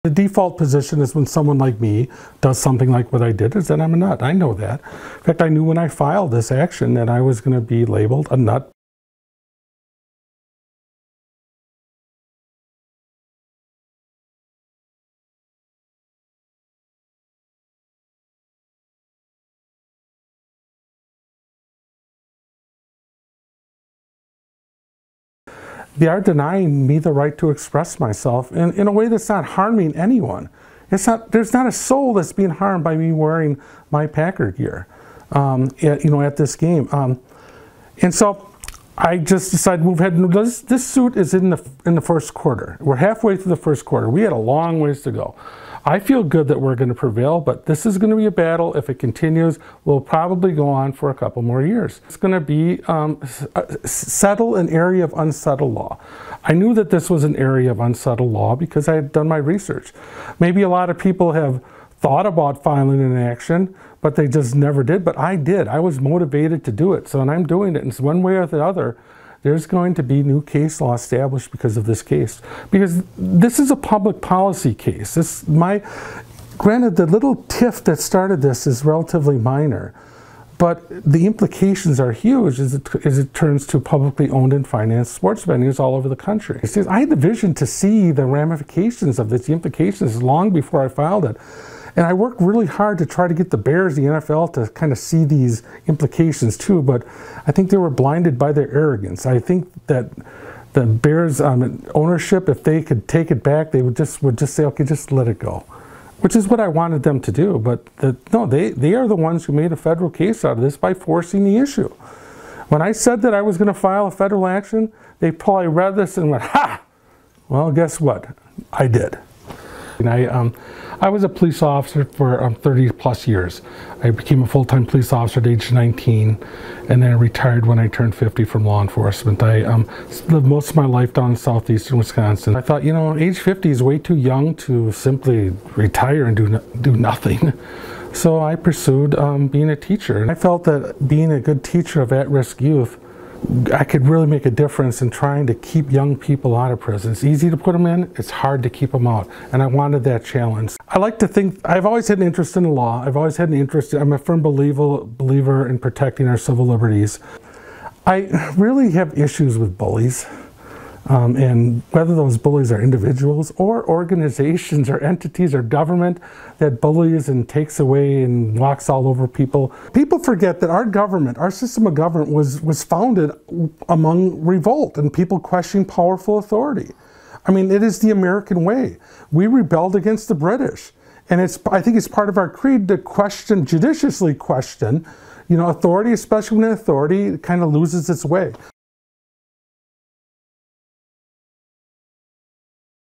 The default position is when someone like me does something like what I did, is that I'm a nut. I know that. In fact, I knew when I filed this action that I was going to be labeled a nut. They are denying me the right to express myself in a way that's not harming anyone. There's not a soul that's being harmed by me wearing my Packer gear, at this game. And so I just decided to move ahead. This suit is in the first quarter. We're halfway through the first quarter. We had a long ways to go. I feel good that we're going to prevail, but this is going to be a battle. If it continues, we'll probably go on for a couple more years. It's going to be settle an area of unsettled law. I knew that this was an area of unsettled law because I had done my research. Maybe a lot of people have thought about filing an action, but they just never did. But I did. I was motivated to do it. So, and I'm doing it. And so one way or the other, there's going to be new case law established because of this case. Because this is a public policy case. Granted, the little tiff that started this is relatively minor, but the implications are huge as it turns to publicly owned and financed sports venues all over the country. I had the vision to see the ramifications of this, the implications, long before I filed it. And I worked really hard to try to get the Bears, the NFL, to kind of see these implications too, but I think they were blinded by their arrogance. I think that the Bears ownership, if they could take it back, they would just say, okay, just let it go. Which is what I wanted them to do, but no, they are the ones who made a federal case out of this by forcing the issue. When I said that I was going to file a federal action, they probably read this and went, ha! Well, guess what? I did. And I was a police officer for 30 plus years. I became a full-time police officer at age 19, and then I retired when I turned 50 from law enforcement. I lived most of my life down in southeastern Wisconsin. I thought, age 50 is way too young to simply retire and do nothing. So I pursued being a teacher. And I felt that being a good teacher of at-risk youth, I could really make a difference in trying to keep young people out of prison. It's easy to put them in, it's hard to keep them out. And I wanted that challenge. I like to think, I've always had an interest in the law. I've always had an interest, I'm a firm believer in protecting our civil liberties. I really have issues with bullies. And whether those bullies are individuals or organizations or entities or government that bullies and takes away and walks all over people. People forget that our government, our system of government was founded among revolt and people questioning powerful authority. I mean, it is the American way. We rebelled against the British. And I think it's part of our creed to judiciously question, authority, especially when authority kind of loses its way.